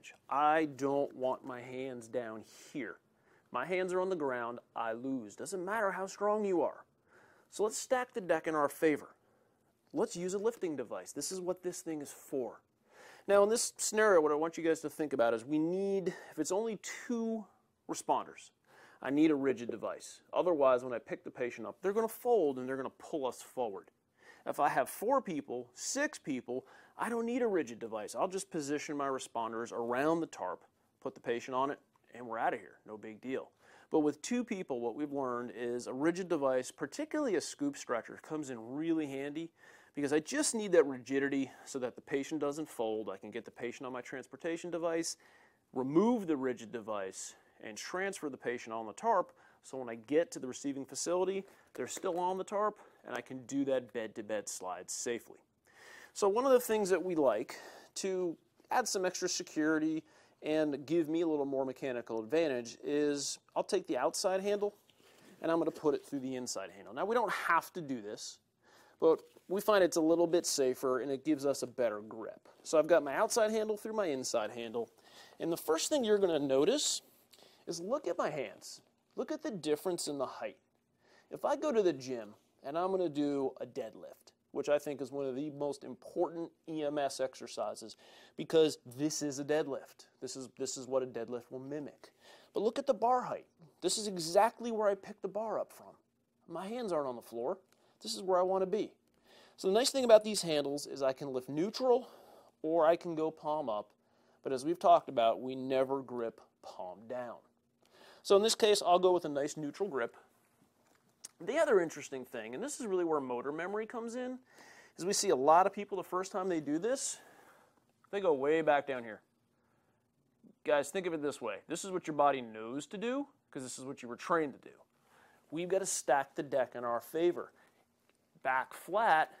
advantage. I don't want my hands down here. My hands are on the ground, I lose. Doesn't matter how strong you are. So let's stack the deck in our favor. Let's use a lifting device. This is what this thing is for. Now in this scenario, what I want you guys to think about is we need, if it's only 2 responders, I need a rigid device. Otherwise, when I pick the patient up, they're going to fold and they're going to pull us forward. If I have 4 people, 6 people, I don't need a rigid device. I'll just position my responders around the tarp, put the patient on it, and we're out of here. No big deal. But with 2 people, what we've learned is a rigid device, particularly a scoop stretcher, comes in really handy because I just need that rigidity so that the patient doesn't fold. I can get the patient on my transportation device, remove the rigid device, and transfer the patient on the tarp so when I get to the receiving facility, they're still on the tarp and I can do that bed-to-bed slide safely. So one of the things that we like to add some extra security and give me a little more mechanical advantage is I'll take the outside handle and I'm going to put it through the inside handle. Now we don't have to do this, but we find it's a little bit safer and it gives us a better grip. So I've got my outside handle through my inside handle, and the first thing you're going to notice is look at my hands. Look at the difference in the height. If I go to the gym and I'm going to do a deadlift, which I think is one of the most important EMS exercises because this is a deadlift. This is what a deadlift will mimic. But look at the bar height. This is exactly where I picked the bar up from. My hands aren't on the floor. This is where I want to be. So the nice thing about these handles is I can lift neutral or I can go palm up. But as we've talked about, we never grip palm down. So in this case, I'll go with a nice neutral grip. The other interesting thing, and this is really where motor memory comes in, is we see a lot of people the first time they do this, they go way back down here. Guys, think of it this way. This is what your body knows to do because this is what you were trained to do. We've got to stack the deck in our favor. Back flat,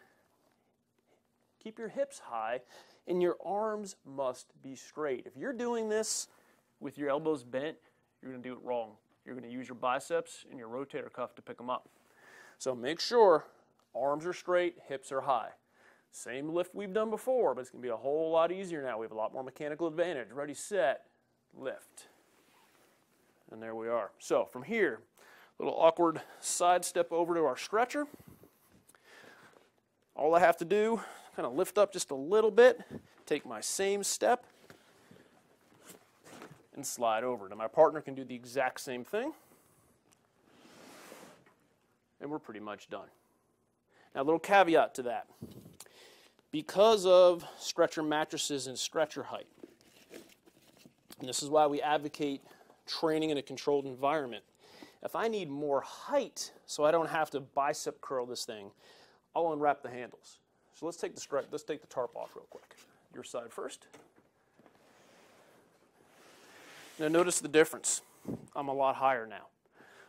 keep your hips high, and your arms must be straight. If you're doing this with your elbows bent, you're going to do it wrong. You're going to use your biceps and your rotator cuff to pick them up. So make sure arms are straight, hips are high. Same lift we've done before, but it's going to be a whole lot easier now. We have a lot more mechanical advantage. Ready, set, lift. And there we are. So from here, a little awkward side step over to our stretcher. All I have to do, kind of lift up just a little bit, take my same step, and slide over. Now my partner can do the exact same thing, and we're pretty much done. Now a little caveat to that. Because of stretcher mattresses and stretcher height, and this is why we advocate training in a controlled environment, if I need more height so I don't have to bicep curl this thing, I'll unwrap the handles. So let's take the tarp off real quick. Your side first. Now notice the difference. I'm a lot higher now.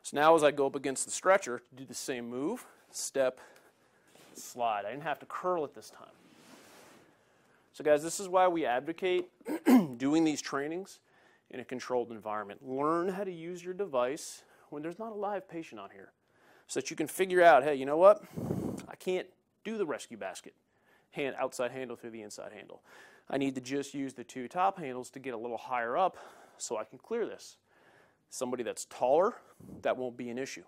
So now as I go up against the stretcher, do the same move, step, slide. I didn't have to curl it this time. So guys, this is why we advocate doing these trainings in a controlled environment. Learn how to use your device when there's not a live patient on here so that you can figure out, hey, you know what? I can't do the rescue basket, outside handle through the inside handle. I need to just use the 2 top handles to get a little higher up so I can clear this. Somebody that's taller, that won't be an issue.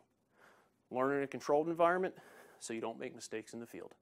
Learn in a controlled environment so you don't make mistakes in the field.